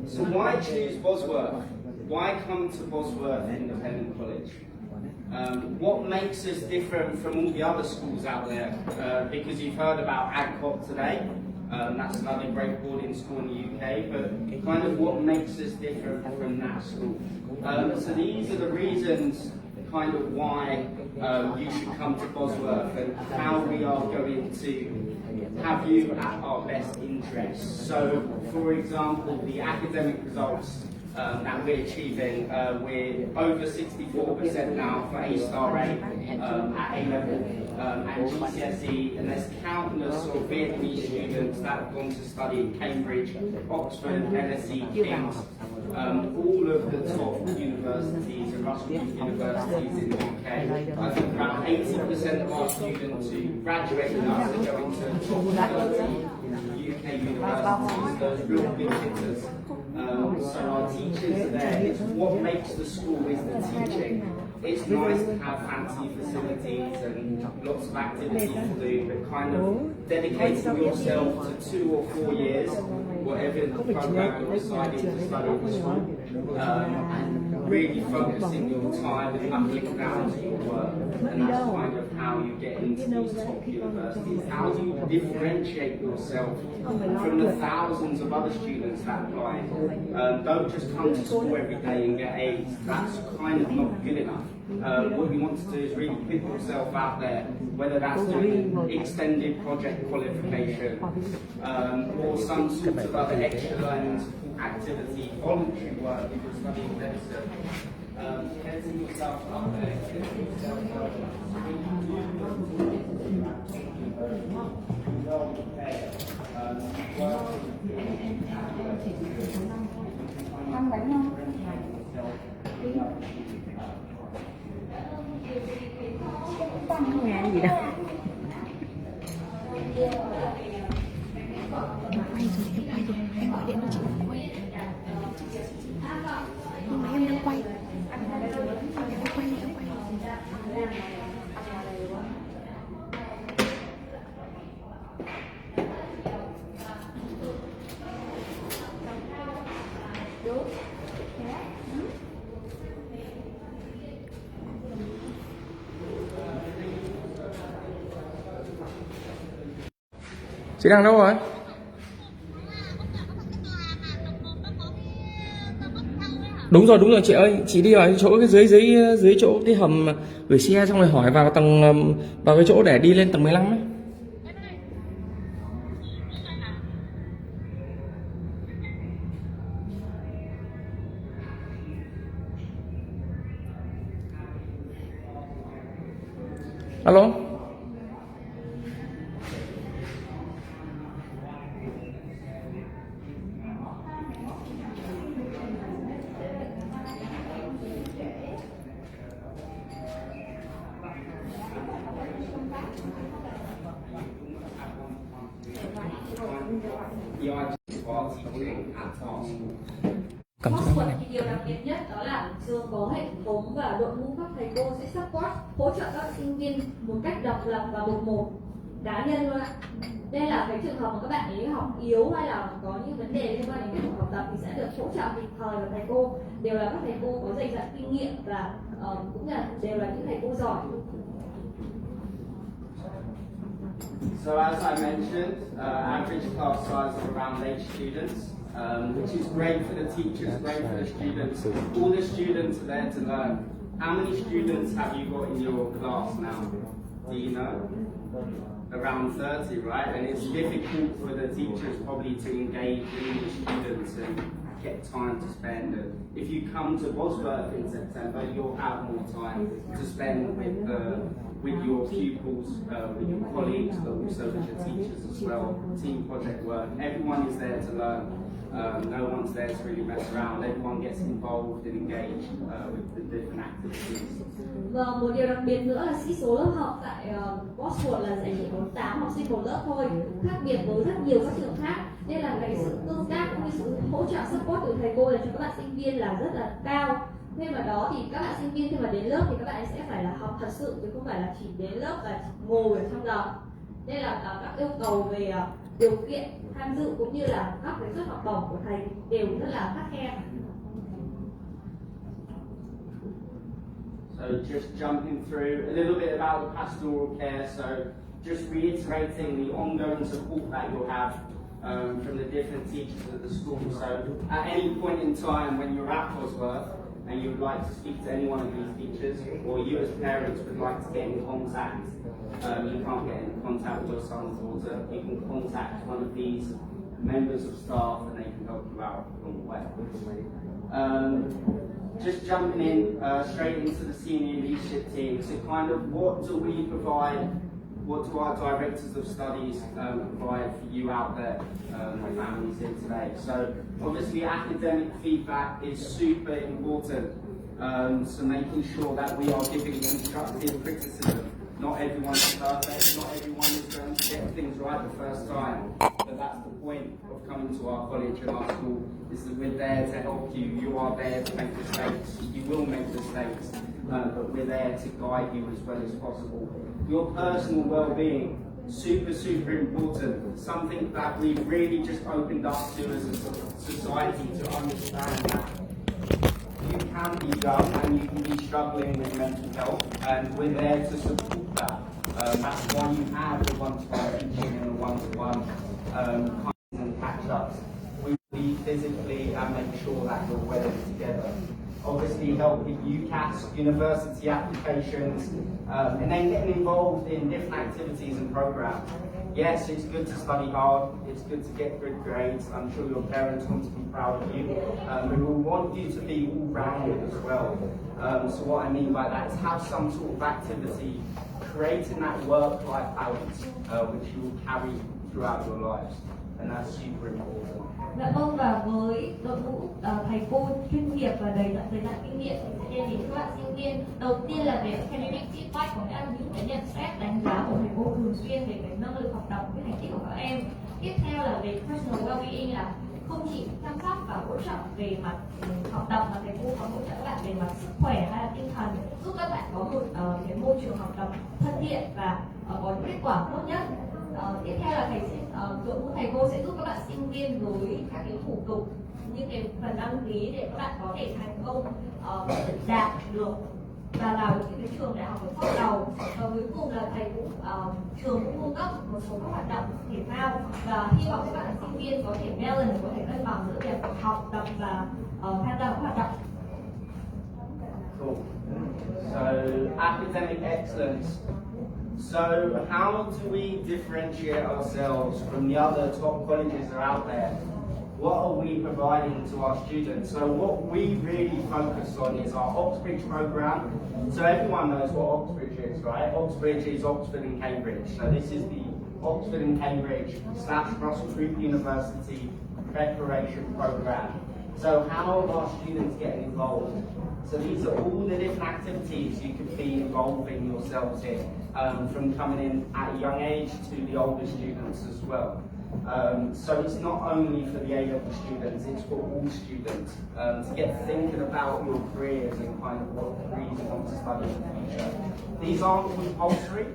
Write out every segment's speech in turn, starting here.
So why choose Bosworth? Why come to Bosworth Independent College? What makes us different from all the other schools out there? Because you've heard about AGCOT today. That's another great boarding school in the UK, but kind of what makes us different from that school. So these are the reasons kind of why you should come to Bosworth and how we are going to have you at our best interests. So, for example, the academic results that we're achieving, we're over 64% now for A-star rate at A-level and GCSE, and there's countless sort of Vietnamese students that have gone to study in Cambridge, Oxford, LSE, King's, all of the top universities and Russell universities in the UK. I think around 80% of our students who graduate with us are going to top 30 UK universities, those real big hitters. So our teachers are there. It's what makes the school is the teaching. It's nice to have fancy facilities and lots of activities to do, but kind of dedicating yourself to 2 or 4 years, whatever the program you're deciding to study at the school, and really focusing your time and knuckling down to your work. And that's kind of how you get into these top universities. How do you differentiate yourself from the thousands of other students that apply? Don't just come to school every day and get A's. That's kind of not good enough. What you want to do is really put yourself out there, whether that's doing extended project qualification or some sort of other extra learning activity, voluntary work if you're studying medicine. Getting yourself up there, getting yourself ăn bánh không? Tăng không nghe gì đâu. Quay rồi, em gọi điện cho chị quay. Nhưng mà em đang quay. Em quay. Chị đang đâu rồi? Đúng rồi chị ơi, chị đi vào chỗ cái dưới chỗ cái hầm gửi xe, xong rồi hỏi vào tầng, vào cái chỗ để đi lên tầng 15 ấy. Alo. Bosworth thì điều đặc biệt nhất đó là trường có hệ thống và đội ngũ các thầy cô sẽ support, hỗ trợ các sinh viên một cách độc lập và một cá nhân luôn ạ. Đây là cái trường hợp mà các bạn ấy học yếu hay là có những vấn đề liên quan đến kết quả học tập thì sẽ được hỗ trợ kịp thời, và thầy cô đều là các thầy cô có dày dặn kinh nghiệm và cũng là đều là những thầy cô giỏi. So as I mentioned, average class size of around 8 students, which is great for the teachers, great for the students. All the students are there to learn. How many students have you got in your class now? Do you know? Around 30, right? And it's difficult for the teachers probably to engage with the students and get time to spend. And if you come to Bosworth in September, you'll have more time to spend with your pupils, with your colleagues, but also with your teachers as well. Team project work. Everyone is there to learn. No one's there to really mess around. Everyone gets involved and engaged with the different activities. Và một điều đặc biệt nữa là sĩ số lớp học tại Bosworth là sẽ chỉ có 8 học sinh một lớp thôi, khác biệt với rất nhiều các trường khác. Nên là cái sự tương tác cũng như sự hỗ trợ support từ thầy cô là cho các bạn sinh viên là rất là cao. Thêm vào đó thì các bạn sinh viên khi mà đến lớp thì các bạn sẽ phải là học thật sự chứ không phải là chỉ đến lớp và ngồi ở trong đầu. Đây là các yêu cầu về điều kiện tham dự cũng như là các cái suất học bổng của thầy đều rất là khắt khe. So just jumping through a little bit about the pastoral care. So just reiterating the ongoing support that you'll have from the different teachers at the school. So at any point in time when you're at Bosworth and you would like to speak to any one of these teachers, or you as parents would like to get in contact, you can't get in contact with your son's daughter, you can contact one of these members of staff and they can help you out along the way. Just jumping in straight into the senior leadership team, so kind of what do we provide, what do our directors of studies provide for you out there, my families here today? So obviously academic feedback is super important, so making sure that we are giving constructive criticism. Not everyone's perfect, not everyone is going to get things right the first time, but that's the point of coming to our college and our school, is that we're there to help you. You are there to make mistakes, you will make mistakes, but we're there to guide you as well as possible. Your personal well-being, super important, something that we've really just opened up to as a society, to understand that you can be young and you can be struggling with mental health, and we're there to support that. That's why you have the one-to-one teaching and the one-to-one and catch-ups. We be physically and make sure that you're well together. Obviously help with UCAS, university applications, and then getting involved in different activities and programs. Yes, it's good to study hard, it's good to get good grades, I'm sure your parents want to be proud of you, but we want you to be all-rounded as well. So what I mean by that is have some sort of activity, creating that work-life balance, which you will carry throughout your lives, and that's super important. Dạ vâng, và với đội ngũ thầy cô chuyên nghiệp và đầy dặn kinh nghiệm thì sẽ đem đến các bạn sinh viên. Đầu tiên là về academic feedback, có nghĩa là những cái nhận xét đánh giá của thầy cô thường xuyên về cái năng lực học tập, cái thành tích của các em. Tiếp theo là về personal well-being, là không chỉ chăm sóc và hỗ trợ về mặt học tập mà thầy cô còn hỗ trợ các bạn về mặt sức khỏe hay là tinh thần, giúp các bạn có một cái môi trường học tập thân thiện và có những kết quả tốt nhất. Tiếp theo là đội ngũ thầy cô sẽ giúp các bạn sinh viên với các cái thủ tục, những cái phần đăng ký để các bạn có thể thành công đạt được và vào những cái trường đại học ở top đầu. Và cuối cùng là thầy cũng trường cũng cung cấp một số các hoạt động thể thao, và hy vọng các bạn sinh viên có thể balance, có thể cân bằng giữa việc học tập và tham gia các hoạt động. Cool. So academic excellence. So how do we differentiate ourselves from the other top colleges that are out there? What are we providing to our students? So what we really focus on is our Oxbridge program. So everyone knows what Oxbridge is, right? Oxbridge is Oxford and Cambridge. So this is the Oxford and Cambridge / Russell Group University preparation program. So how are our students getting involved? So these are all the different activities you could be involving yourselves in, from coming in at a young age to the older students as well. So it's not only for the A-level students, it's for all students to get thinking about your careers and kind of what careers you want to study in the future. These aren't compulsory.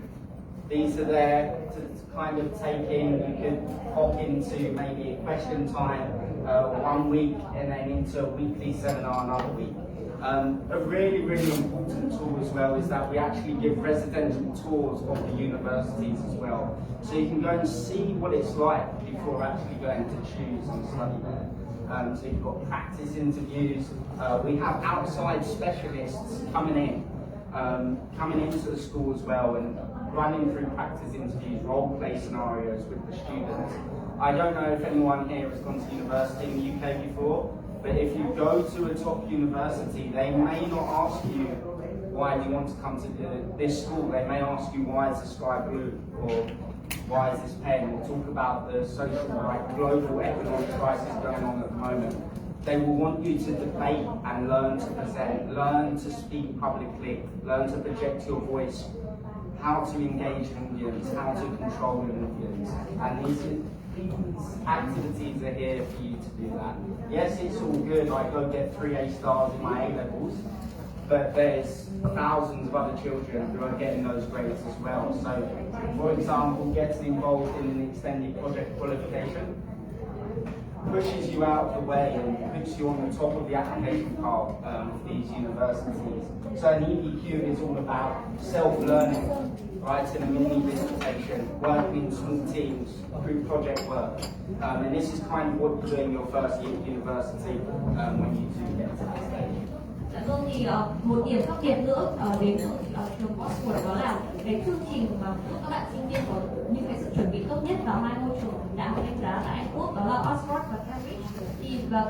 These are there to kind of take in. You could hop into maybe a question time 1 week and then into a weekly seminar another week. A really important tool as well is that we actually give residential tours of the universities as well. So you can go and see what it's like before actually going to choose and study there. So you've got practice interviews. We have outside specialists coming into the school as well and running through practice interviews, role play scenarios with the students. I don't know if anyone here has gone to university in the UK before, but if you go to a top university, they may not ask you why you want to come to this school. They may ask you why is the sky blue, or why is this pen. We'll talk about the social, global economic crisis going on at the moment. They will want you to debate and learn to present, learn to speak publicly, learn to project your voice, how to engage an audience, how to control an audience. And these activities are here for you to do that. Yes, it's all good, I go get 3 A stars in my A-levels, but there's thousands of other children who are getting those grades as well. So, for example, getting involved in an extended project qualification pushes you out of the way and puts you on the top of the application pile of these universities. So an EPQ is all about self-learning, writing a mini dissertation, working in small teams, through project work. And this is kind of what you do in your first year of university when you do get to that stage. Dạ vâng, thì một điểm khác biệt nữa đến trường Bosworth đó là cái chương trình mà giúp các bạn sinh viên có những cái sự chuẩn bị tốt nhất vào hai môi trường đại học đánh giá tại Anh Quốc, đó là Bosworth và Cambridge. Thì và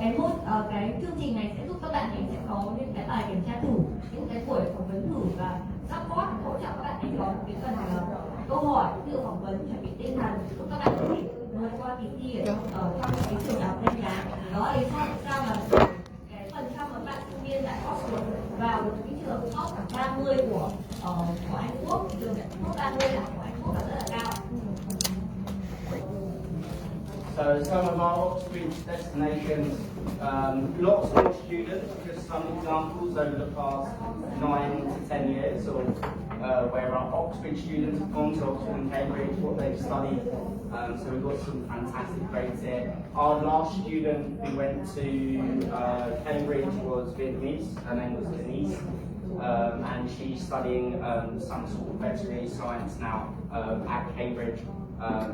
cái chương trình này sẽ giúp các bạn ấy sẽ có những cái bài kiểm tra thử, những cái buổi phỏng vấn thử và support hỗ trợ các bạn ấy có cái phần câu hỏi tự phỏng vấn, chuẩn bị tinh thần giúp các bạn có thể vượt qua kỳ thi ở trong cái trường đại học đánh giá. Đó là lý do tại sao là phần trăm các bạn sinh viên tại Bosworth vào được cái trường top 30 của Anh Quốc, trường top 30 là của Anh Quốc là rất là cao. So some of our Oxbridge destinations, lots more students, just some examples over the past 9 to 10 years, or where our Oxbridge students have gone to Oxford and Cambridge, what they've studied. So we've got some fantastic grades here. Our last student who went to Cambridge was Vietnamese, her name was Denise. And she's studying some sort of veterinary science now at Cambridge.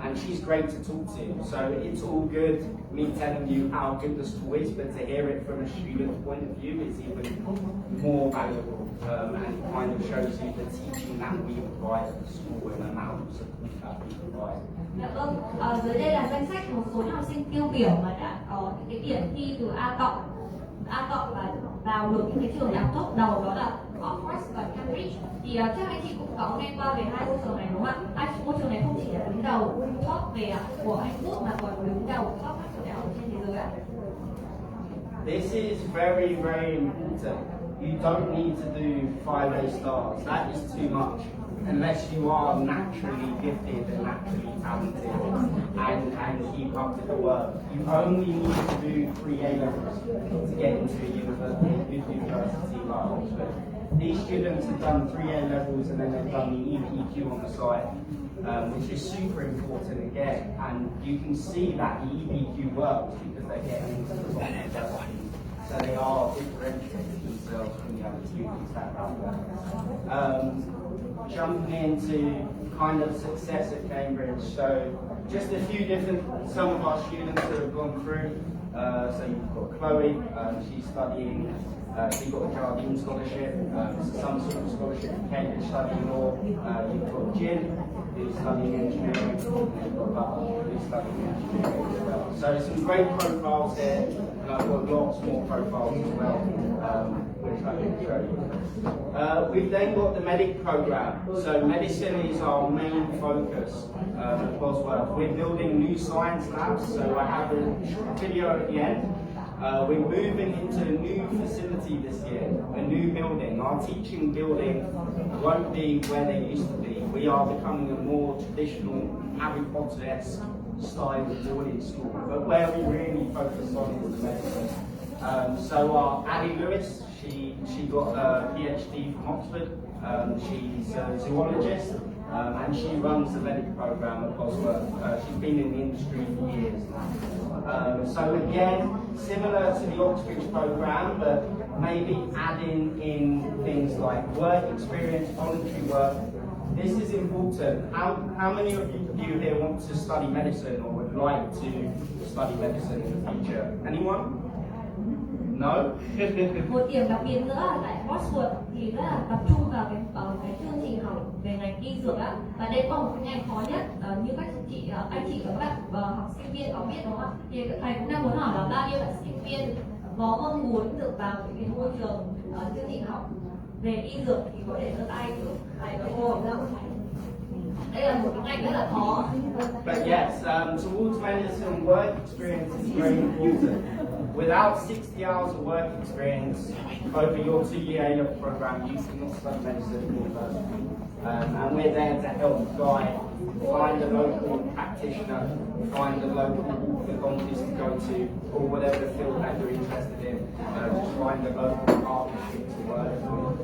And she's great to talk to. So it's all good me telling you how good the school is, but to hear it from a student's point of view is even more valuable, and kind of shows you the teaching that we provide at the school and the amount of support that we provide. Dạ vâng, dưới đây là danh sách một số những học sinh tiêu biểu mà đã có những cái điểm thi từ A cộng và vào được những cái trường đại học top đầu, đó là Bosworth và Cambridge. Thì chắc anh chị cũng có nghe qua về hai môi trường này đúng không ạ? Môi trường này không chỉ là đứng đầu top về của Anh Quốc mà còn đứng đầu top các trường đại học trên thế giới ạ. This is very, very important. You don't need to do 5 A stars. That is too much. Unless you are naturally gifted and naturally talented and keep up with the work. You only need to do 3 A levels to get into a university like Oxford. These students have done 3 A levels and then they've done the EPQ on the side, which is super important again. And you can see that the EPQ works because they're getting into the top university. So they are differentiating themselves from the other students that are out there. Jumping into kind of success at Cambridge, so just a few different, some of our students that have gone through, so you've got Chloe, she's studying, she got a Jardine scholarship, some sort of scholarship in Cambridge studying law, you've got Jin, who's studying engineering, and you've got Butler, who's studying engineering as well. So some great profiles here, and I've got lots more profiles as well, which I can show you. We've then got the medic program. So medicine is our main focus at Bosworth. We're building new science labs, so I have a video at the end. We're moving into a new facility this year, a new building. Our teaching building won't be where they used to be. We are becoming a more traditional Harry Potter-esque style of boarding school, but where we really focus on is the medicine. So our Addie Lewis, she got a PhD from Oxford. She's a zoologist, and she runs the medic program at Bosworth. She's been in the industry for years now. So again, similar to the Oxbridge program, but maybe adding in things like work experience, voluntary work. This is important. How many of you here want to study medicine or would like to study medicine in the future? Anyone? No? Một điểm đặc biệt nữa là tại Bosworth thì rất là tập trung vào cái chương trình học về ngành y dược á, và đây có một cái ngành khó nhất, như các anh chị và các bạn học sinh viên có biết đúng không ạ? Thì thầy cũng đang muốn hỏi là bao nhiêu bạn sinh viên có mong muốn được vào những cái môi trường chương trình học về y dược thì có thể giơ tay được thầy và cô ra một thầy. Đây là một cái ngành rất là khó. But yes, towards medicine, work experience is very important. Without 60 hours of work experience over your 2-year A-level program, you cannot study medicine at university. And we're there to help guide, find a local practitioner, find a local orthodontist to go to, or whatever field that you're interested in, find a local partnership to work with,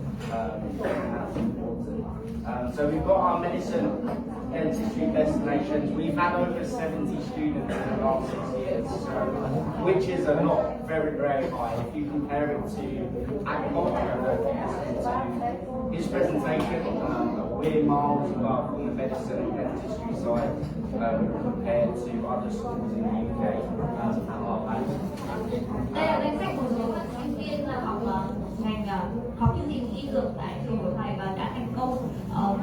and that's important. So we've got our medicine dentistry destinations. We've had over 70 students in the last 6 years, so, which is a lot, very, very high. If you compare it to ACOT, his presentation, we're miles above on the medicine and dentistry side compared to other schools in the UK at our base. Đây là danh sách một số các sinh viên học ngành học chương trình y dược tại trường của thầy và đã thành công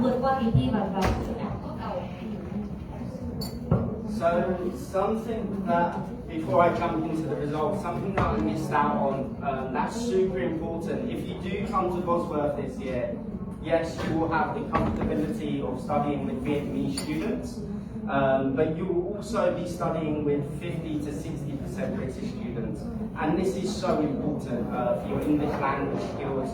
vượt qua kỳ thi và vào trường đại học tốt đầu. So something that, before I jump into the results, something that I missed out on, that's super important. If you do come to Bosworth this year, yes, you will have the comfortability of studying with Vietnamese students, but you will also be studying with 50 to 60% British students. And this is so important for your English language skills.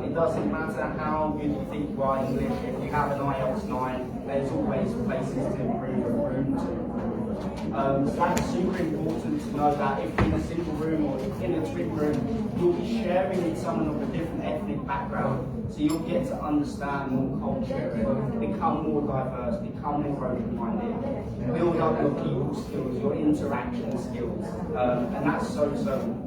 It doesn't matter how good you think you are English, if you have an IELTS 9, there's always places to improve and room to improve. So that's super important to know that if you're in a single room or in a twin room, you'll be sharing with someone of a different ethnic background, so you'll get to understand more culture and become more diverse, become more open-minded, build up your people skills, your interaction skills, and that's so important.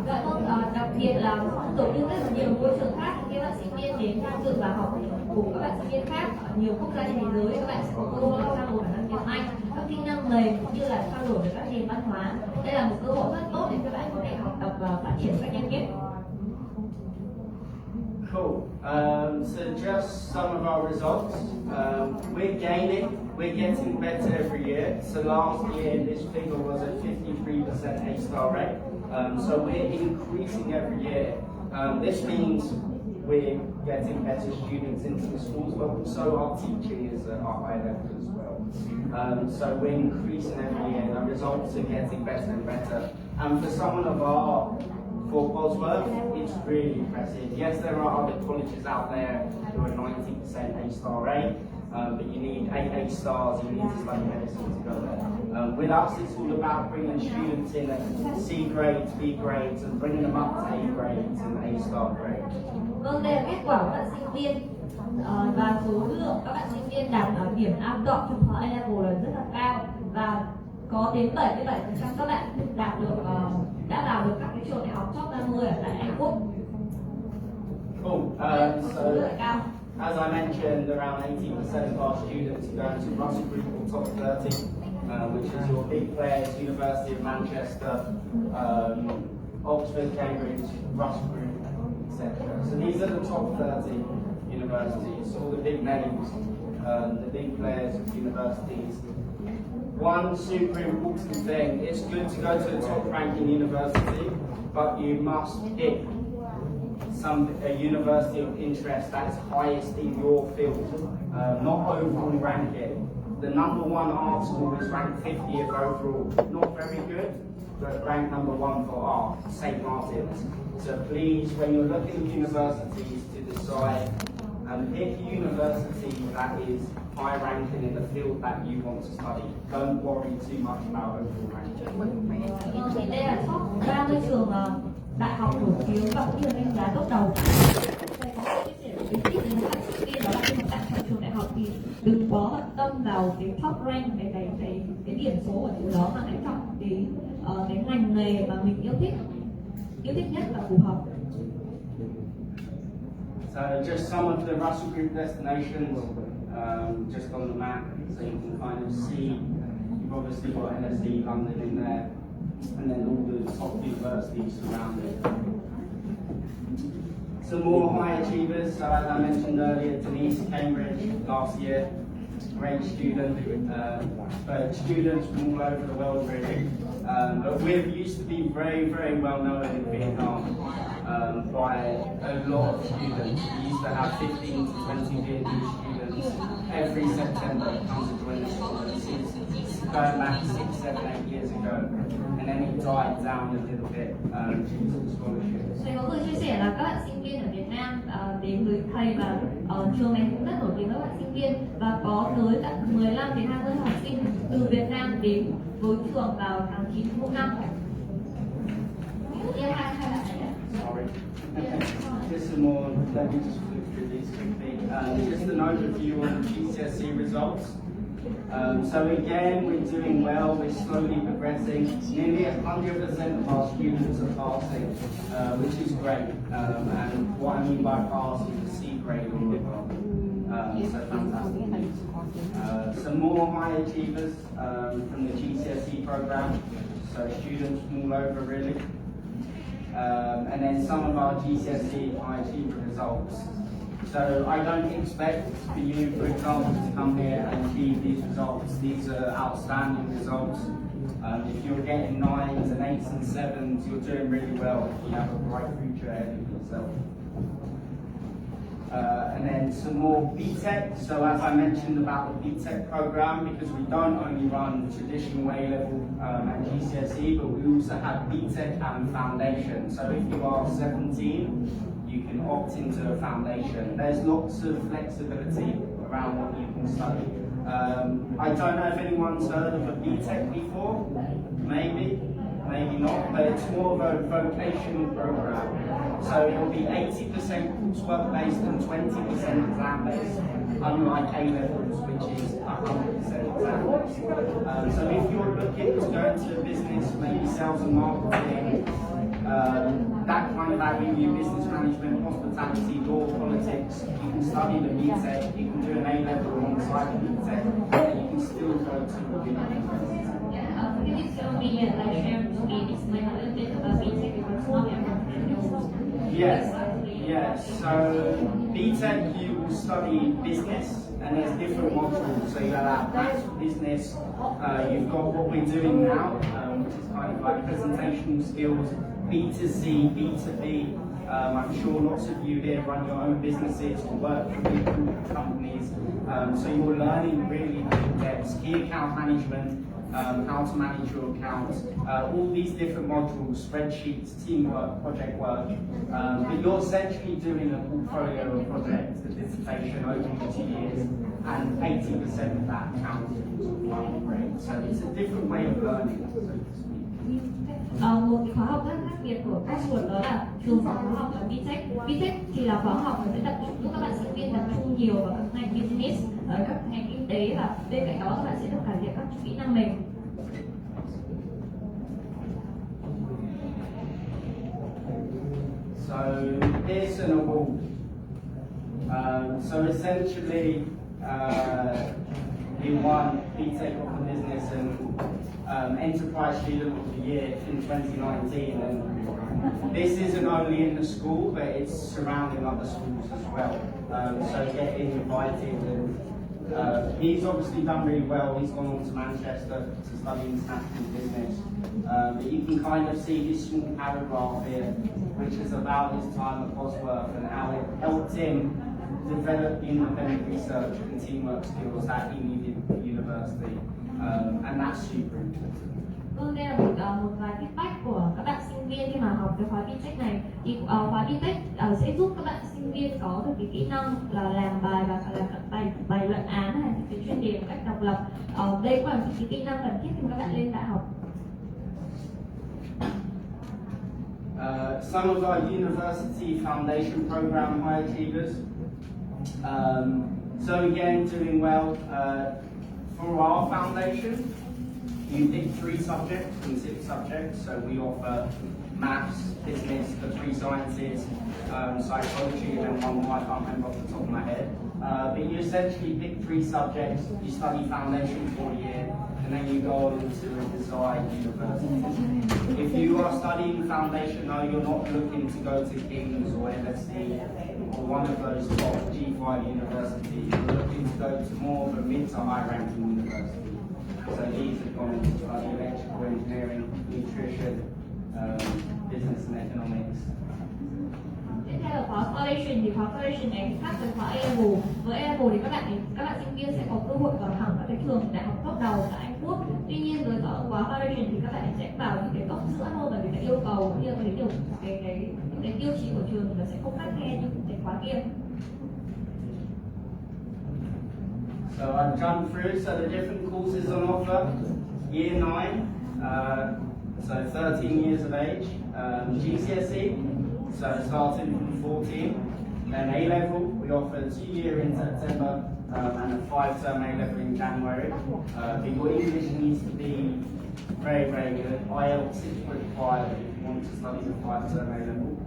Dạ vâng, đặc biệt là tổ chức rất là nhiều môi trường khác, khi các bạn sinh viên đến tham dự và học cùng các bạn sinh viên khác ở nhiều quốc gia trên thế giới, các bạn sẽ có cơ hội trao đổi khả năng tiếng Anh, các kỹ năng mềm cũng như là trao đổi về các nền văn hóa. Đây là một cơ hội rất tốt để các bạn có thể học tập và phát triển các nhanh nhất. Cool. So just some of our results. We're gaining, we're getting better every year. So last year this figure was a 53% A-star rate. So we're increasing every year. This means we're getting better students into the schools, but also our teaching is at a high level as well. So we're increasing every year. The results are getting better and better. And for someone of our for Bosworth, it's really impressive. Yes, there are other colleges out there who are 90% A-star rate, but you need 8 A-stars, you need to study medicine to go there. With us, it's all about bringing students in at C grades, B grades, and bringing them up to A grades and A-star grades. Vâng, đây là kết quả của các bạn sinh viên và số lượng các bạn sinh viên đạt điểm A cộng trong khóa A-level là rất là cao và có đến 77% các bạn đạt được đã vào được các cái trường đại học top 50 ở tại Anh Quốc. Cool. Số lượng cao. As I mentioned, around 80% of our students are going to Russell Group or top 30, which is your big players, University of Manchester, Oxford, Cambridge, Russell Group, etc. So these are the top 30 universities, all the big names, the big players of universities. One super important thing, it's good to go to a top ranking university, but you must pick a university of interest that is highest in your field, not overall ranking. The #1 art school is ranked 50th overall, not very good, but ranked #1 for art, St. Martin's. So please, when you're looking at universities, to decide and pick a university that is high ranking in the field that you want to study. Don't worry too much about overall ranking. Thì đây là top 30 trường đại học nổi tiếng và cũng như đánh giá tốt đầu. Đó là khi mà bạn chọn trường đại học thì đừng có bận tâm vào cái top rank, cái điểm số của trường đó, mà hãy chọn cái ngành nghề mà mình yêu thích nhất và phù hợp. So just some of the Russell Group destinations, just on the map, so you can kind of see. You've obviously got LSE London in there, and then all the top universities surrounding. Some more high achievers, so as I mentioned earlier, Denise, Cambridge last year, great student, but students from all over the world really. But we used to be very, very well known in Vietnam by a lot of students. We used to have 15 to 20 Vietnamese students every September come to join the school. This is going back 6, 7, 8 years ago. And then it died down a little bit due to the scholarship. Thầy có vừa chia sẻ là các bạn sinh viên ở Việt Nam đến với thầy và trường này cũng rất nổi tiếng các bạn sinh viên và có tới tận 15 đến 20 học sinh từ Việt Nam đến với trường vào tháng 9 mỗi năm. Em hai bạn này. Sorry. Just some more, let me just flip through these quickly. Just an overview on the GCSE results. So again, we're doing well, we're slowly progressing. Nearly 100% of our students are passing, which is great. And what I mean by pass is a C grade or above. So fantastic news. Some more high achievers from the GCSE program, so students from all over really. And then some of our GCSE high achiever results. So I don't expect for you, for example, to come here and achieve these results. These are outstanding results. If you're getting 9s and 8s and 7s, you're doing really well. You have a bright future ahead of yourself. And then some more BTEC. So as I mentioned about the BTEC program, because we don't only run traditional A-level and GCSE, but we also have BTEC and foundation. So if you are 17, you can opt into a foundation. There's lots of flexibility around what you can study. I don't know if anyone's heard of a BTEC before, maybe not, but it's more of a vocational program. So it'll be 80% coursework based and 20% exam based, unlike A-levels, which is 100% exam based. So if you're looking to go into business, maybe sales and marketing, that kind of avenue, business management, hospitality, law, politics, you can study the BTEC, you can do an A-level alongside the BTEC, and you can still go to a good university. Can you tell me, share with me, explain a little bit about BTEC because not everyone Yes. So BTEC, you will study business, and there's different modules. So you have maths, business. You've got what we're doing now, which is kind of like presentational skills, B2C, B2B. I'm sure lots of you here run your own businesses or work for big companies. So you're learning really in depth key account management. How to manage your accounts, all these different modules, spreadsheets, teamwork, project work, but you're essentially doing a portfolio of projects, a dissertation over the 2 years, and 80% of that counts towards final grade. So it's a different way of learning, so to speak. Một cái khóa học rất khác biệt của Bosworth đó là trường phỏng khóa học là BTEC. BTEC thì là khóa học sẽ tập trung giúp các bạn sinh viên tập trung nhiều vào các ngành business, các ngành kinh tế và bên cạnh đó các bạn sẽ được cải thiện các kỹ năng mềm. So here's an award. So essentially, we won BTEC of the Business and Enterprise Student of the Year in 2019, and this isn't only in the school, but it's surrounding other schools as well. So getting invited, and he's obviously done really well. He's gone on to Manchester to study international business. But you can kind of see this small paragraph here, which is about his time at Bosworth and how it helped him develop independent research and teamwork skills that he needed at university, and that's super important. Vâng, đây là một vài feedback của các bạn sinh viên khi mà học cái khóa BTEC này. Thì khóa BTEC sẽ giúp các bạn sinh viên có được cái kỹ năng là làm bài và làm các bài luận án hay cái chuyên đề một cách độc lập. Đây cũng là những cái kỹ năng cần thiết khi các bạn lên đại học. Some of our university foundation program high achievers. So again, doing well. For our foundation, you pick 3 subjects from 6 subjects. So we offer maths, business, the 3 sciences, psychology, and then one more I can't remember off the top of my head. But you essentially pick 3 subjects, you study foundation for a year, and then you go on to a desired university. If you are studying foundation, though, you're not looking to go to King's or LSE or one of those top G5 universities. You're looking to go to more of a mid to high ranking university. So these have gone to study electrical engineering, nutrition, business and economics. Tiếp theo là khóa college thì khóa college này thì khác với khóa A-level. Với A-level thì các bạn sinh viên sẽ có cơ hội vào thẳng các cái trường đại học top đầu tại Anh Quốc. Tuy nhiên với khóa college thì các bạn sẽ vào những cái top giữa trường thì nó sẽ không khắt khe như cái khóa kia. So I've jumped through, so the different courses on offer. Year 9, so 13 years of age, GCSE, so starting from 14. Then A-level, we offer 2 year in September and a 5-term A-level in January. But your English needs to be very, very good. IELTS 6.5 if you want to study the 5-term A-level,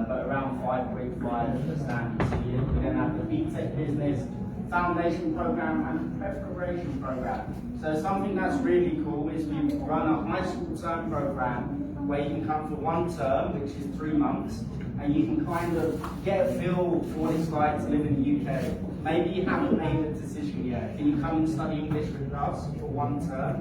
but around 5.5 for the standard 2 year. We then have the BTEC Business Foundation Program and Preparation Program. So something that's really cool is we run a high school term program where you can come for 1 term, which is 3 months, and you can kind of get a feel for what it's like to live in the UK. Maybe you haven't made a decision yet. Can you come and study English with us for 1 term?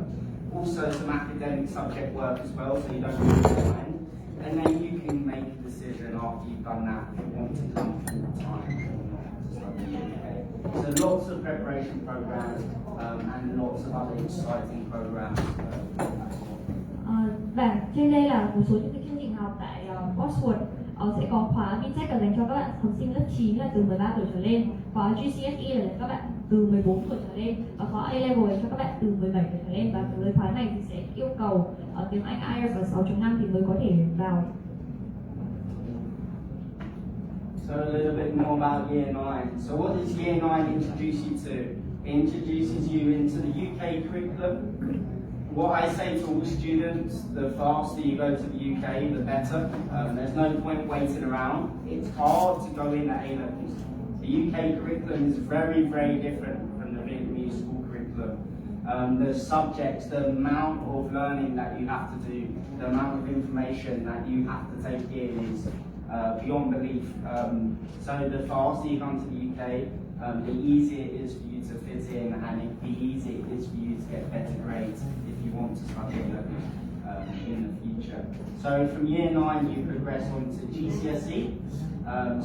Also some academic subject work as well, so you don't lose your mind. And then you can make a decision after you've done that if you want to come full time or not to study in the UK. So lots of preparation programs and lots of other exciting programs. Và trên đây là một số những cái chương trình học tại Bosworth. Sẽ có khóa BTEC là dành cho các bạn học sinh lớp 9 là từ 13 tuổi trở lên, khóa GCSE là dành cho các bạn từ 14 tuổi trở lên, và khóa A-level dành cho các bạn từ 17 tuổi trở lên. Và với khóa này thì sẽ yêu cầu tiếng Anh IELTS ở 6.5 thì mới có thể vào. So a little bit more about Year 9. So what does Year 9 introduce you to? It introduces you into the UK curriculum. What I say to all students, the faster you go to the UK, the better. There's no point waiting around. It's hard to go in at A-levels. The UK curriculum is very, very different from the Vietnamese school curriculum. The subjects, the amount of learning that you have to do, the amount of information that you have to take in is beyond belief. So the faster you come to the UK, the easier it is for you to fit in, and the easier it is for you to get better grades if you want to study in the future. So from Year 9 you progress on to GCSE.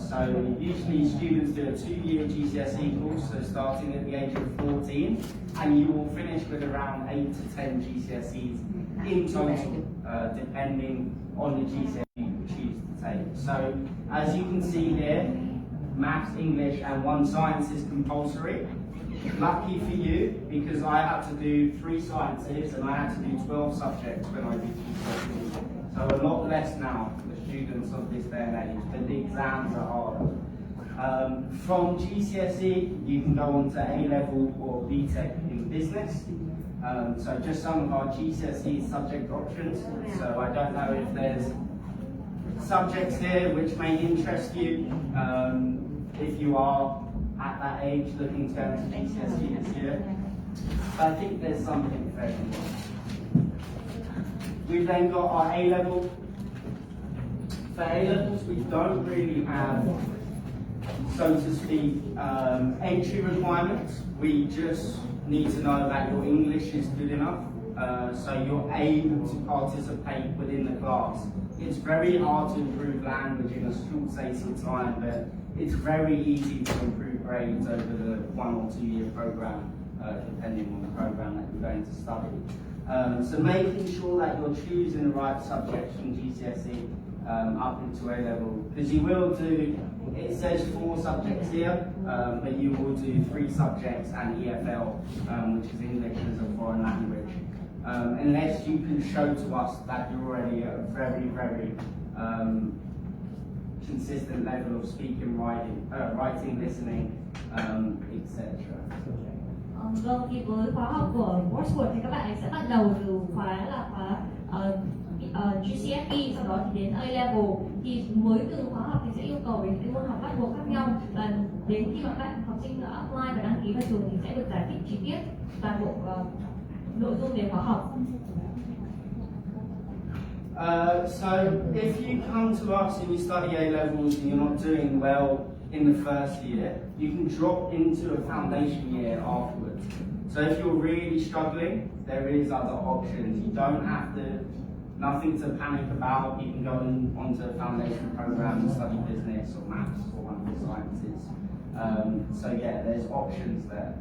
So usually students do a 2-year GCSE course, so starting at the age of 14, and you will finish with around 8 to 10 GCSEs in total, depending on the GCSE you choose to take. So as you can see here, Maths, English and 1 science is compulsory. Lucky for you, because I had to do 3 sciences and I had to do 12 subjects when I did GCSE. So a lot less now for the students of this day and age, but the exams are harder. From GCSE, you can go on to A-level or BTEC in business. So just some of our GCSE subject options. So I don't know if there's subjects here which may interest you. If you are at that age looking to go into GCSE this year, but I think there's something for everyone. We've then got our A-level. For A-levels, we don't really have, so to speak, entry requirements. We just need to know that your English is good enough, so you're able to participate within the class. It's very hard to improve language in a short space of time, but it's very easy to improve grades over the 1 or 2 year program, depending on the program that you're going to study. So making sure that you're choosing the right subjects from GCSE up into A-level, because you will do, it says 4 subjects here, but you will do 3 subjects and EFL, which is English as a foreign language. Unless you can show to us that you're already at a very, very consistent level of speaking, writing, listening, etc. Vâng, thì với khóa học của Bosworth thì các bạn ấy sẽ bắt đầu từ khóa là khóa GCSE, sau đó thì đến A-level. Thì mới từ khóa học thì sẽ yêu cầu về những môn học bắt buộc khác nhau, và đến khi mà các học sinh đã apply và đăng ký vào trường thì sẽ được giải thích chi tiết toàn bộ nội dung về khóa học. So if you come to us and you study A-levels and you're not doing well in the first year, you can drop into a foundation year afterwards. So if you're really struggling, there is other options. You don't have to, nothing to panic about. You can go onto a foundation program and study business or maths or one of the sciences. So yeah, there's options there.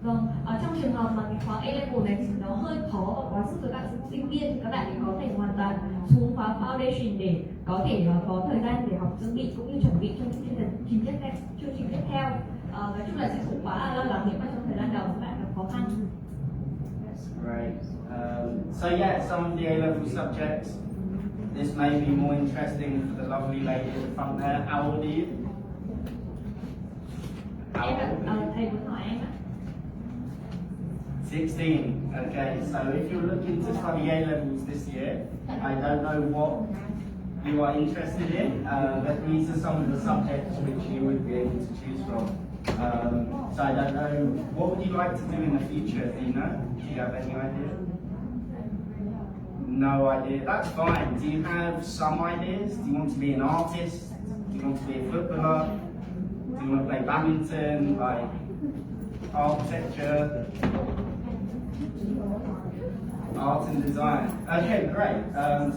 Vâng, trong trường hợp mà cái khóa A-level này thì nó hơi khó và quá sức với các sinh viên thì các bạn có thể hoàn hoàn toàn xuống khóa foundation để có thể có thời gian để học dự bị cũng như chuẩn bị cho những chương trình tiếp theo. Nói chung là sẽ không quá là lo lắng nếu mà trong thời gian đầu các bạn gặp khó khăn. Great. So yeah, some of the A-level subjects. This may be more interesting for the lovely lady at the front there. How old are you? Thầy muốn hỏi em ạ. 16. Okay, so if you're looking to study A-levels this year, I don't know what you are interested in, but these are some of the subjects which you would be able to choose from. So I don't know, what would you like to do in the future, do you know? Do you have any idea? No idea, that's fine. Do you have some ideas? Do you want to be an artist? Do you want to be a footballer? Do you want to play badminton, like architecture? Art and design. Okay, great.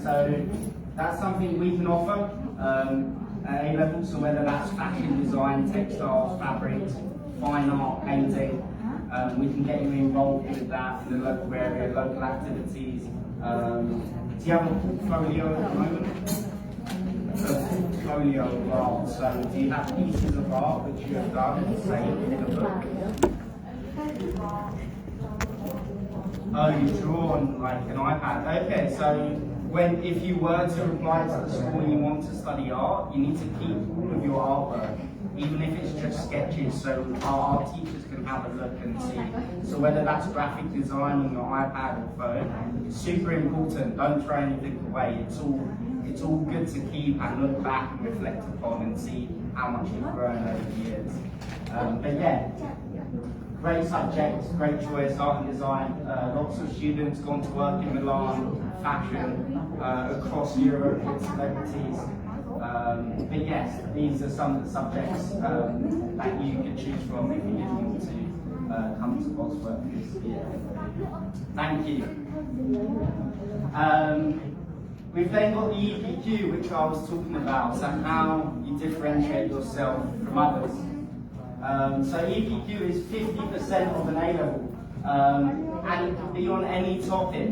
So that's something we can offer at A-level, so whether that's fashion design, textiles, fabrics, fine art, painting, we can get you involved with that in the local area, local activities. Do you have a portfolio at the moment? A portfolio of art, so do you have pieces of art which you have done, say, in a book? Oh, you draw on like an iPad. Okay, so if you were to apply to the school and you want to study art, you need to keep all of your artwork, even if it's just sketches, so our teachers can have a look and see. So whether that's graphic design on your iPad or phone, it's super important. Don't throw anything away. It's all good to keep and look back and reflect upon and see how much you've grown over the years. But yeah. Great subjects, great choice, art and design. Lots of students gone to work in Milan, fashion, across Europe with celebrities. But yes, these are some of the subjects that you can choose from if you want to come to Bosworth this year. Thank you. We've then got the EPQ, which I was talking about, so how you differentiate yourself from others. So EPQ is 50% of an A-level, and it can be on any topic.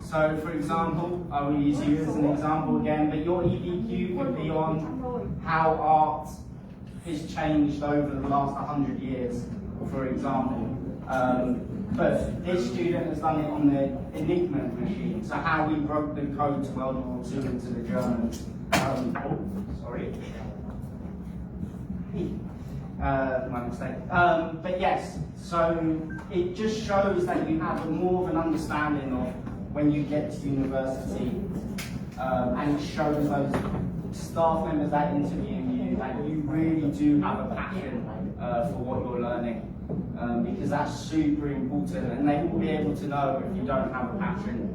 So for example, I will use you as an example again, but your EPQ could be on how art has changed over the last 100 years, for example. But this student has done it on the Enigma machine, so how we broke the code to World War II into the Germans. My mistake. But yes, so it just shows that you have more of an understanding of when you get to university, and it shows those staff members that interview you that you really do have a passion for what you're learning, because that's super important, and they will be able to know if you don't have a passion,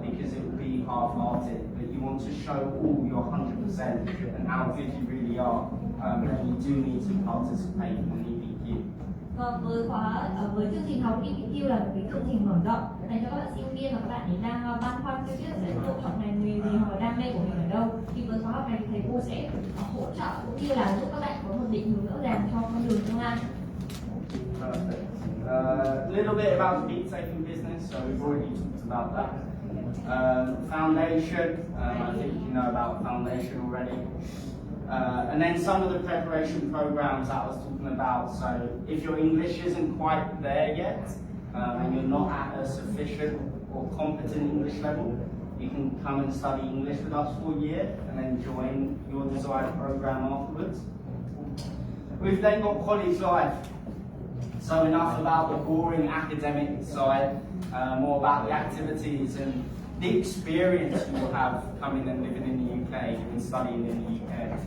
because it will be half-hearted, but you want to show all your 100% and how good you really are. And you do need to participate in EPQ. Với chương trình học EPQ là một cái chương trình mở rộng dành cho các bạn sinh viên và các bạn ấy đang băn khoăn chưa biết sẽ lựa chọn ngành nghề gì hoặc là đam mê của mình ở đâu. Thì với khóa học này thầy cô sẽ hỗ trợ cũng như là giúp các bạn có một định hướng rõ ràng cho con đường tương lai. A little bit about beat taking business, so we've already talked about that. Foundation, I think you know about foundation already. And then some of the preparation programs that I was talking about. So if your English isn't quite there yet, and you're not at a sufficient or competent English level, you can come and study English with us for a year and then join your desired program afterwards. We've then got college life. So enough about the boring academic side, more about the activities and the experience you will have coming and living in the UK and studying in the UK.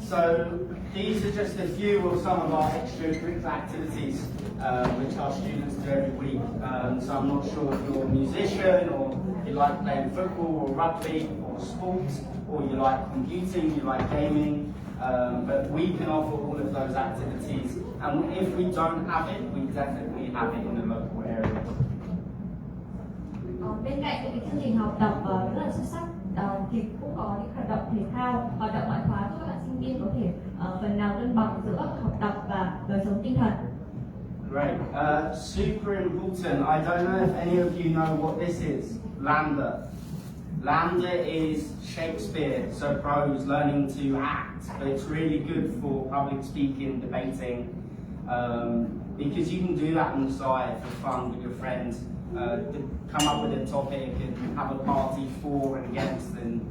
So these are just a few of some of our extracurricular activities which our students do every week. So I'm not sure if you're a musician or you like playing football or rugby or sports, or you like computing, you like gaming, but we can offer all of those activities, and if we don't have it, we definitely have it in the local area. Bên cạnh những chương trình học tập rất là xuất sắc thì cũng có những hoạt động thể thao, hoạt động ngoại khóa giúp các bạn sinh viên có thể phần nào cân bằng giữa học tập và đời sống tinh thần. Great. Super important. I don't know if any of you know what this is. Lambda. Lambda is Shakespeare, so prose, learning to act, but it's really good for public speaking, debating, because you can do that on the side for fun with your friends, come up with a topic and have a party for and against and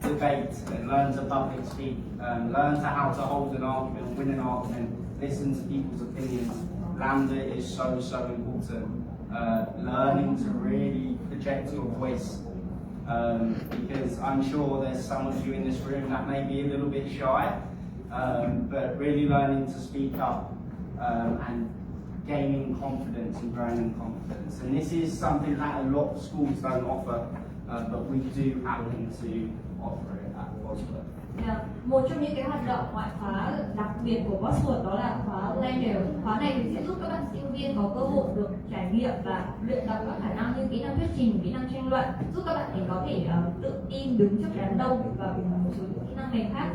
debate and learn to public speak, learn to how to hold an argument, win an argument, listen to people's opinions. Lambda is so important. Learning to really project your voice. Because I'm sure there's some of you in this room that may be a little bit shy, but really learning to speak up and gaining confidence and growing in confidence. And this is something that a lot of schools don't offer, but we do happen to offer it at Bosworth. Một trong những cái hoạt động ngoại khóa đặc biệt của Bosworth đó là khóa Language. Khóa này thì sẽ giúp các bạn sinh viên có cơ hội được trải nghiệm và luyện tập các khả năng như kỹ năng thuyết trình, kỹ năng tranh luận, giúp các bạn thì có thể tự tin đứng trước đám đông và một số những kỹ năng mềm khác.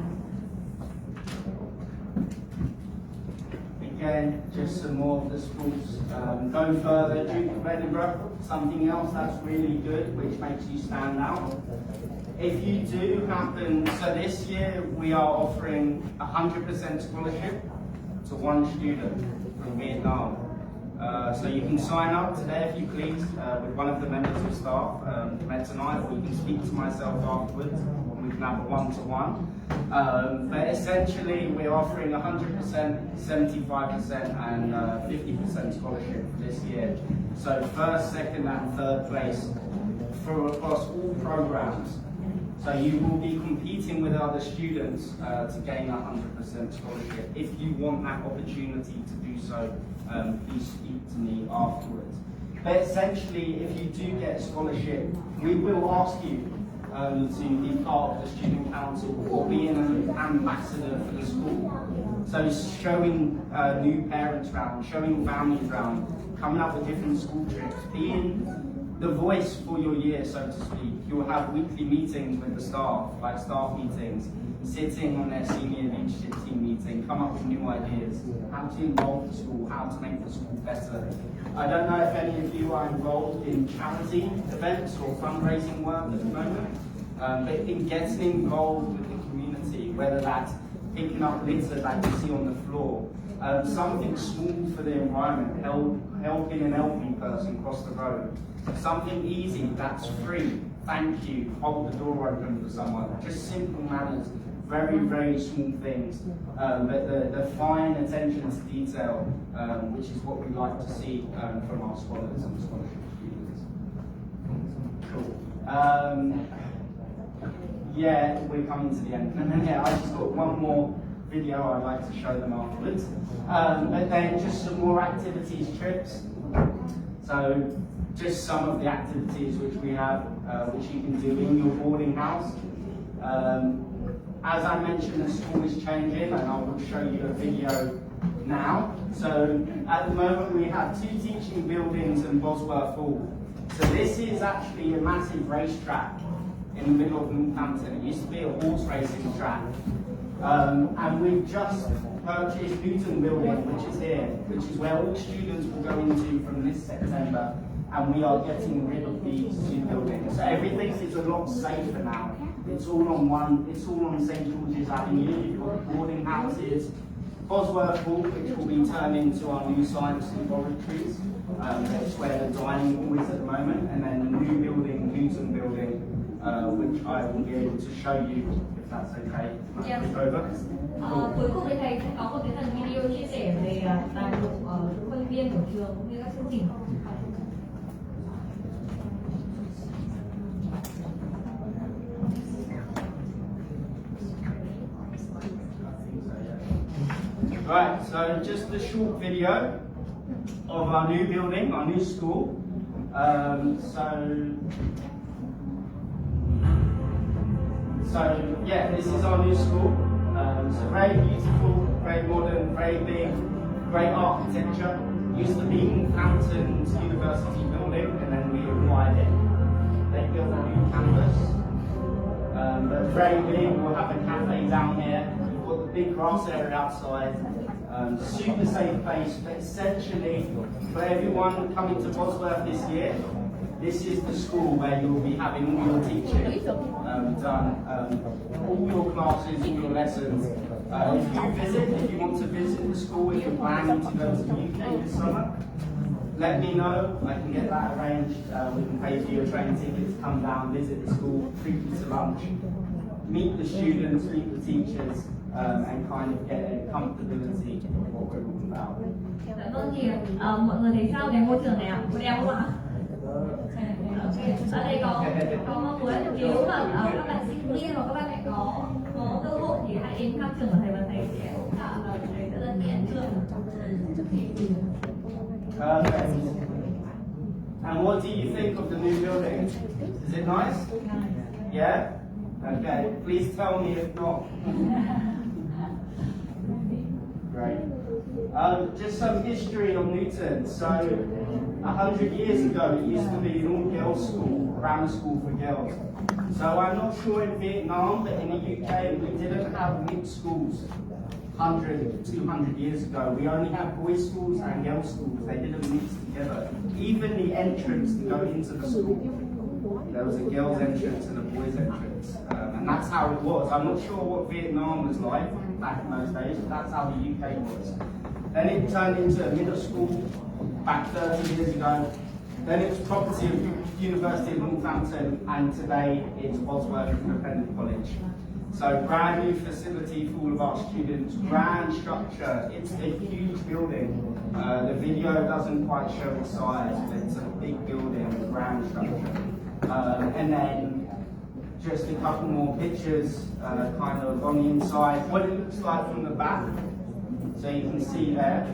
Again, just some more of the schools. Going further, Duke of Edinburgh, something else that's really good, which makes you stand out. If you do happen, so this year we are offering 100% scholarship to one student from Vietnam. So you can sign up today if you please with one of the members of staff met tonight, or you can speak to myself afterwards and we can have a one-to-one. But essentially we're offering 100%, 75% and 50% scholarship for this year. So first, second and third place for across all programs. So you will be competing with other students to gain 100% scholarship. If you want that opportunity to do so, please speak to me afterwards. But essentially, if you do get a scholarship, we will ask you to be part of the student council or be an ambassador for the school. So showing new parents around, showing families around, coming up with different school trips, being the voice for your year, so to speak. You'll have weekly meetings with the staff, like staff meetings, sitting on their senior leadership team meeting, come up with new ideas, how to involve the school, how to make the school better. I don't know if any of you are involved in charity events or fundraising work at the moment, but in getting involved with the community, whether that's picking up litter that you see on the floor, something small for the environment, helping an elderly person cross the road, something easy that's free, thank you, hold the door open for someone, just simple manners, very small things, but the fine attention to detail, which is what we like to see from our scholars and scholarship students. Cool. Yeah, we're coming to the end. And yeah, I just got one more video I'd like to show them afterwards. But then just some more activities, trips. So just some of the activities which we have, which you can do in your boarding house. As I mentioned, the school is changing, and I will show you a video now. So at the moment we have 2 teaching buildings in Bosworth Hall. So this is actually a massive racetrack in the middle of Northampton. It used to be a horse racing track. And we've just purchased Newton Building, which is here, which is where all students will go into from this September, and we are getting rid of these 2 buildings. So everything is a lot safer now. It's all on St George's Avenue. You've got boarding houses, Bosworth Hall, which will be turned into our new science laboratories. That's where the dining hall is at the moment, and then the new building, Newton Building, which I will be able to show you, if that's okay. Yes. Over. Cuối cùng thì thầy sẽ có một cái phần video chia sẻ về tài liệu ở khuôn viên của trường cũng như các chương trình. Right, so just a short video of our new building, our new school. So yeah, this is our new school. So very beautiful, very modern, very big, great architecture. Used to be Northampton's University building, and then we acquired it. They built a new campus, but very big. We'll have a cafe down here. We've got the big grass area outside. super safe place, but essentially for everyone coming to Bosworth this year, this is the school where you'll be having all your teaching done, all your classes, all your lessons. If you want to visit the school, if you're planning to go to the UK this summer, let me know. I can get that arranged. We can pay for your train tickets, come down, visit the school, treat you to lunch, meet the students, meet the teachers, and kind of get a comfortability of what we're all about. Dạ vâng, thì mọi người thấy sao về môi trường này ạ? Một em không ạ? Ở đây có mong muốn nếu mà các bạn sinh viên hoặc các bạn lại có cơ hội thì hãy đến thăm trường của thầy, và thầy sẽ hỗ trợ và thầy sẽ dẫn tiện trường. Perfect. And what do you think of the new building? Is it nice? Yeah? Okay. Please tell me if not. Great. Just some history on Newton. So, 100 years ago, it used to be an all-girls school, grammar school for girls. So I'm not sure in Vietnam, but in the UK, we didn't have mixed schools 100, 200 years ago. We only have boys' schools and girls' schools. They didn't mix together. Even the entrance to go into the school, there was a girls' entrance and a boys' entrance. And that's how it was. I'm not sure what Vietnam was like back in those days, but that's how the UK was. Then it turned into a middle school back 30 years ago. Then it was property of University of Northampton, and today it's Bosworth Independent College. So brand new facility for all of our students, grand structure. It's a huge building. The video doesn't quite show the size, but it's a big building with grand structure. And then just a couple more pictures kind of on the inside, what it looks like from the back. So you can see there,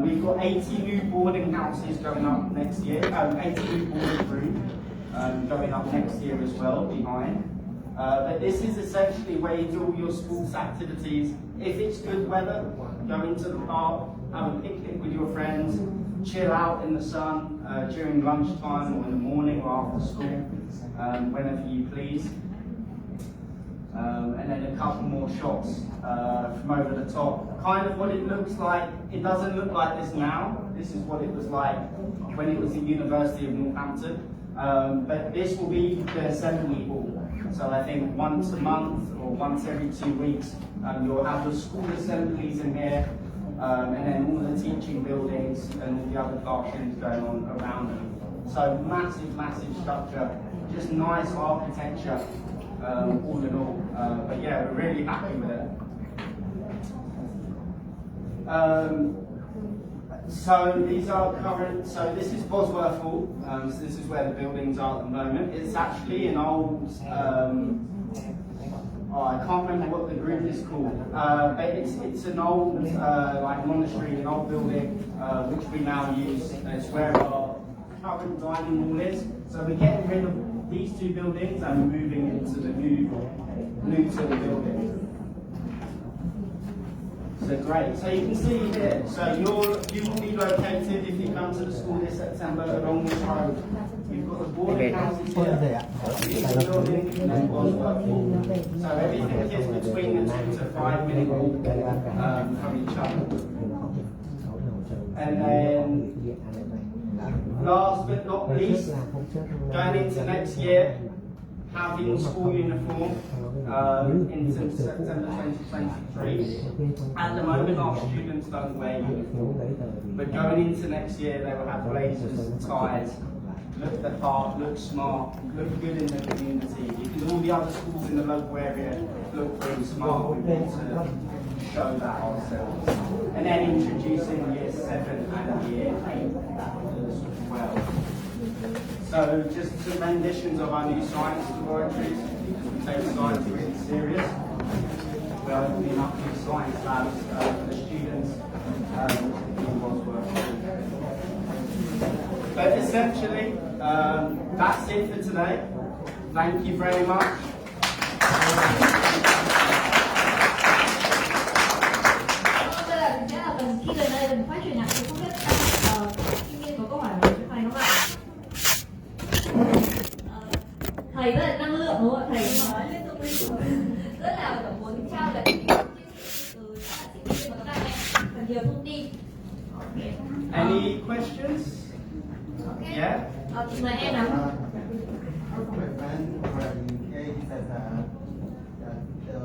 we've got 80 new boarding houses going up next year, 80 new boarding rooms going up next year as well behind. But this is essentially where you do all your sports activities. If it's good weather, go into the park, have a picnic with your friends, chill out in the sun during lunchtime or in the morning or after school, whenever you please. And then a couple more shots from over the top. Kind of what it looks like. It doesn't look like this now. This is what it was like when it was the University of Northampton. But this will be the assembly hall. So I think once a month or once every 2 weeks, you'll have the school assemblies in here, and then all the teaching buildings and all the other classrooms going on around them. So massive, massive structure. Just nice architecture. All in all, but yeah, we're really happy with it. So these are current. So this is Bosworth Hall. So this is where the buildings are at the moment. It's actually an old. I can't remember what the group is called, but it's an old like monastery, an old building which we now use. It's where our current dining hall is. So we're getting rid of these two buildings and moving into the new building. So great. So you can see here. So you will be located if you come to the school this September along this road. You've got the boarding houses here. The building and then Bosworth Hall. So everything is between the 2 to 5 minute walk from each other. And then last but not least, going into next year, having school uniform into September 2023. At the moment, our students don't wear uniform, but going into next year, they will have blazers, ties, look the part, look smart, look good in the community. Because all the other schools in the local area look very smart. We want to show that ourselves. And then introducing year 7 and year 8 as well. So just some renditions of our new science laboratories, because we take science really serious. We're opening up new science labs for the students in Bosworth. But essentially, that's it for today. Thank you very much. Thầy rất là năng lượng đúng không ạ? Thầy nói liên tục rất là muốn trao lại từ các bạn sinh viên và các bạn nhiều thông tin. Any questions? Okay. Yeah? Chị mời em nào. From my friend over in UK, he says that the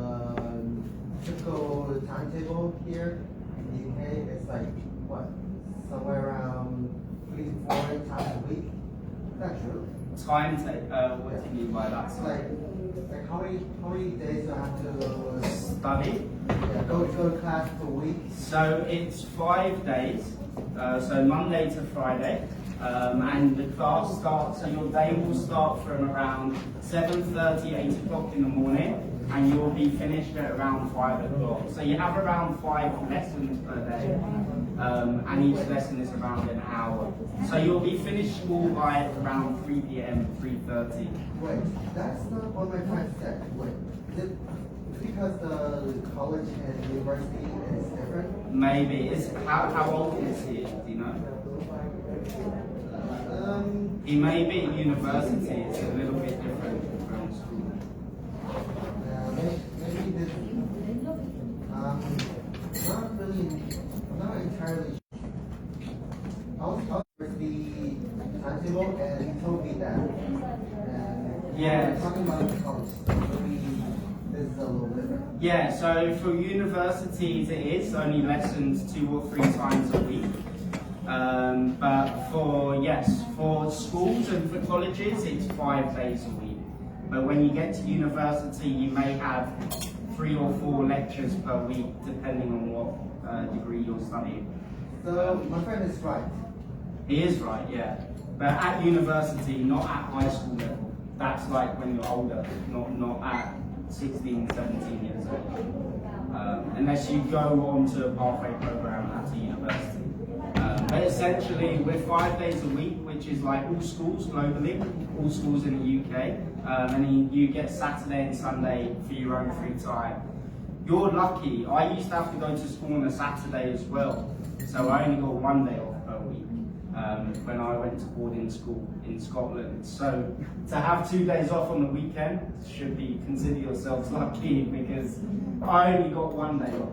typical timetable here in the UK is like what, somewhere around 3 to 4 times a week. Is that true? What do you mean by that? It's like how many days do I have to Study. go to class per week? So it's 5 days, so Monday to Friday, and the class starts, so your day will start from around 7:30, 8 o'clock in the morning, and you'll be finished at around 5 o'clock. So you have around 5 lessons per day, and each lesson is around an hour. So you'll be finished school by around 3 p.m., 3:30. Wait, that's not what my friend said. Wait, is it because the college and university is different? Maybe. How old is he? Do you know? He may be at university. It's a little bit different from school. Maybe this. Not entirely. I was talking with the timetable, and he told me that. Yeah. Talking about the college, maybe this is a little different. Yeah, so for universities it is only lessons 2 or 3 times a week. But for schools and for colleges it's 5 days a week. But when you get to university you may have 3 or 4 lectures per week depending on what degree you're studying. So my friend is right. He is right, yeah. But at university, not at high school level. That's like when you're older, not at 16, 17 years old. Unless you go on to a pathway program at a university. But essentially, we're 5 days a week, which is like all schools globally, all schools in the UK. And then you get Saturday and Sunday for your own free time. You're lucky. I used to have to go to school on a Saturday as well. So I only got 1 day off per week. When I went to boarding school in Scotland. So to have 2 days off on the weekend should be, consider yourselves lucky because I only got 1 day off.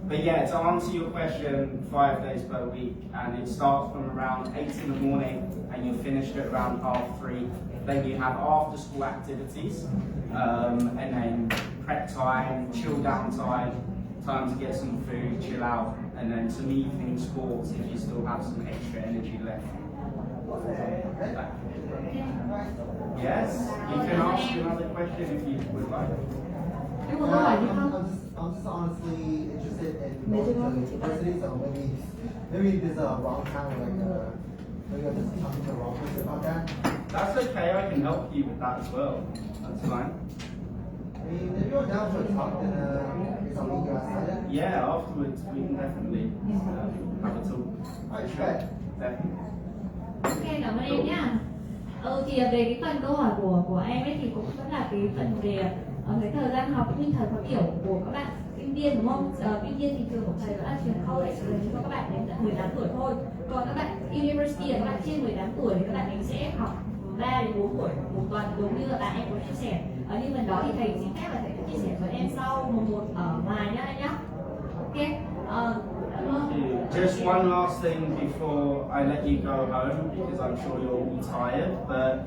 But yeah, to answer your question, 5 days per week, and it starts from around 8 in the morning and you're finished at around 3:30. Then you have after school activities, and then prep time, chill down time to get some food, chill out, and then some evening sports if you still have some extra energy left. Yes, you can ask another question if you would like. Em có câu hỏi gì không? I'm just honestly interested in going to university, so maybe this is a wrong time, like maybe I'm just talking to the wrong person about that. That's okay, I can help you with that as well. That's fine. I mean, if you're down for a talk, then it's on me to outside. Yeah, afterwards we can definitely have a talk. Alright, sure. Definitely. Ok, cảm ơn em nhá. Thì về cái phần câu hỏi của em ấy thì cũng vẫn là cái phần về cái thời gian học cũng như thời khóa biểu của các bạn sinh viên đúng không? Tuy nhiên thì trường của thầy vẫn là trường college dành cho các bạn đến tận 18 tuổi thôi. Còn các bạn university là các bạn trên 18 tuổi thì các bạn ấy sẽ học 3 đến 4 buổi một tuần giống như là bạn em có chia sẻ. Nhưng mà đó thì thầy xin phép là thầy sẽ chia sẻ với em sau một ở ngoài nhá anh nhá. Ok. Just one last thing before I let you go home, because I'm sure you're all tired, but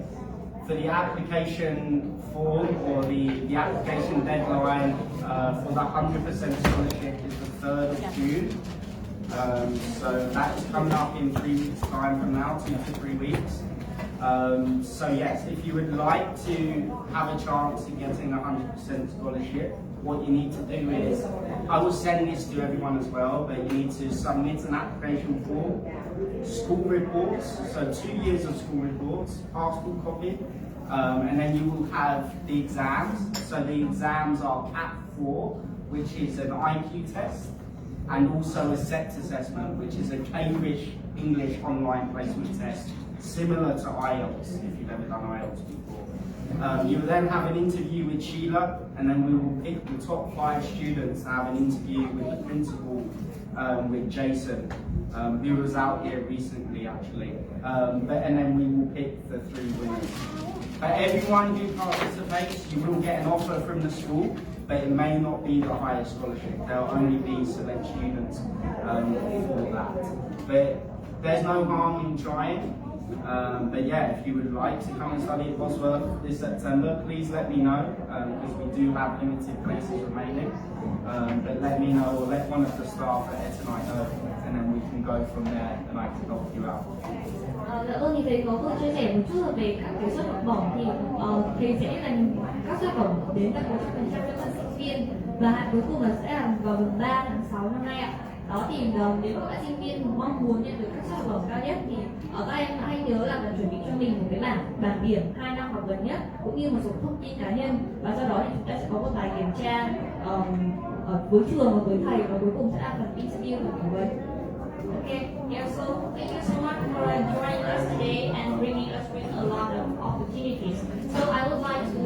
for the application form or the application deadline for the 100% scholarship is the 3rd of June. So that's coming up in 3 weeks' time from now, 2 to 3 weeks. So yes, if you would like to have a chance in getting a 100% scholarship, what you need to do is, I will send this to everyone as well, but you need to submit an application form, school reports, so 2 years of school reports, passport copy, and then you will have the exams. So the exams are CAT 4, which is an IQ test, and also a SET assessment, which is a Cambridge English online placement test, similar to IELTS, if you've ever done IELTS before. You will then have an interview with Sheila, and then we will pick the top 5 students to have an interview with the principal, with Jason, who was out here recently actually. And then we will pick the 3 winners. Everyone who participates, you will get an offer from the school. but it may not be the highest scholarship. There'll only be select students for that. But there's no harm in trying. But yeah, if you would like to come and study at Bosworth this September, please let me know, because we do have limited places remaining. But let me know, or let one of the staff at Etonite know, and then we can go from there and I can help you out. Dạ vâng, thì thầy có vừa chia sẻ một chút về các cái suất học bổng thì thầy sẽ dành các suất bổng đến tận 100% cho các sinh viên, và hạn cuối cùng là sẽ là vào mùng 3 tháng 6 năm nay ạ. Đó thì nếu các bạn sinh viên mong muốn nhận được các suất học bổng cao nhất thì các em hãy nhớ là phải chuẩn bị cho mình một cái bảng điểm 2 năm học gần nhất cũng như một số thông tin cá nhân, và sau đó thì chúng ta sẽ có một bài kiểm tra với trường và với thầy, và cuối cùng sẽ là phần interview và phỏng vấn. Okay, yeah, so thank you so much for joining us today and bringing us with a lot of opportunities. So I would like to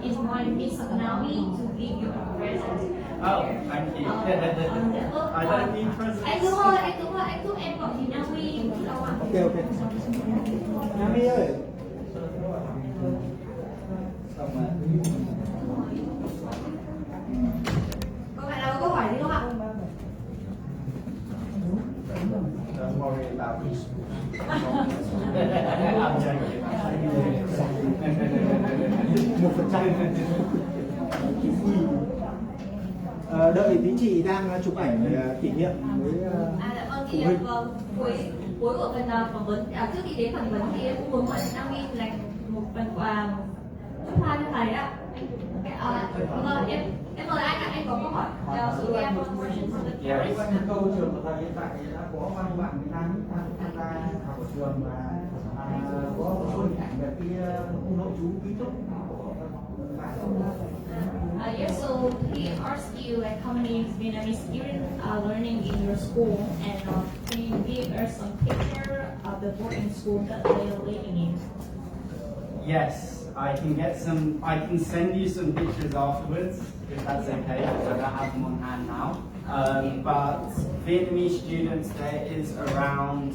invite Miss Naomi to give you a present. Oh, thank you. I don't need presents. Anh giúp em gọi chị Naomi một chút đâu ạ? Ok. Naomi ơi. Có bạn nào có câu hỏi gì không ạ? Don't worry about these. I'm joking. 1%. Đợi tí chị đang chụp ảnh kỷ niệm với Dạ vâng, kỷ niệm cuối của phần phỏng vấn. Trước khi đến phỏng vấn thì em cũng muốn gọi Naomi dành một phần quà chút hoa cho thầy ạ. Vâng, em mời anh ạ, anh có câu hỏi số em không? câu trường của thầy hiện tại đã có bao nhiêu bạn Việt Nam tham gia học ở trường, và có một số hình ảnh về cái nội trú ký túc của bạn không? Yes, so he asked you like how many Vietnamese students are learning in your school, and can you give us some picture of the boarding school that they are living in? Yes, I can send you some pictures afterwards, if that's okay, because I don't have them on hand now. But Vietnamese students, there is around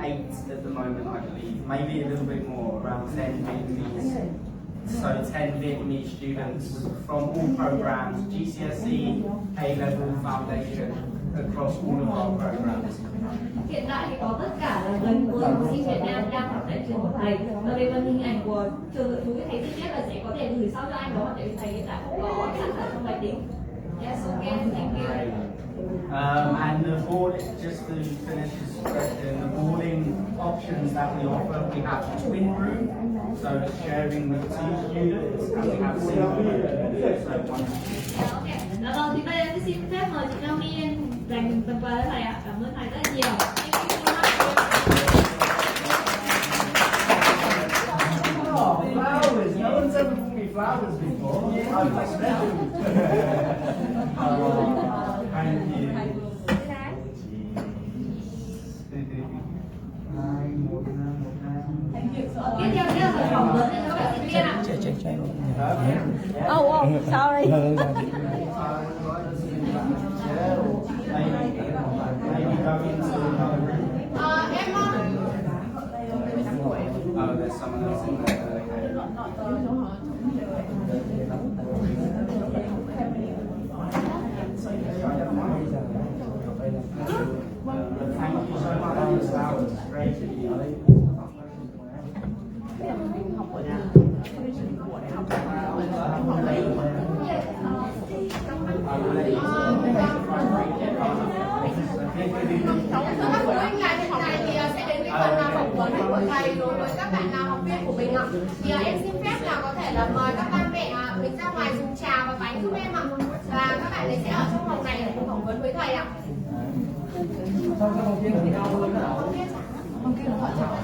8 at the moment, I believe, maybe a little bit more, around 10 Vietnamese. So 10 Vietnamese students from all programs, GCSE, A-level, foundation, across all of our programs. Hiện tại thì có tất cả là gần 10 học sinh Việt Nam đang học tại trường của thầy, và về phần hình ảnh của trường nội trú thầy thích nhất là sẽ có thể gửi sau cho anh đó, tại vì thầy hiện tại không có sẵn ở trong máy tính. Yes, okay, thank you. And the board, just to finish this question, the boarding options that we offer, we have twin room, so sharing with 2 students, and we have single room, so 1. Okay. Vâng, thì bây giờ tôi xin phép mời chị Naomi lên dành phần quà cho thầy ạ. Cảm ơn thầy rất là nhiều. Oh, flowers! No one's ever bought me flowers before. I must know. Thank you. Tiếp theo sẽ là phần phỏng vấn cho các bạn sinh viên ạ. Oh, sorry. Oh, there's someone else in there. Thank you so much. That was great. Thưa các phụ huynh, là hiện tại thì sẽ đến cái phần phỏng vấn của thầy đối với các bạn học viên của mình ạ. Thì em xin phép là có thể là mời các ba mẹ mình ra ngoài dùng trà và bánh giúp em ạ. Và các bạn ấy sẽ ở trong phòng này để cùng phỏng vấn với thầy ạ. Phòng kia nó gọi chào.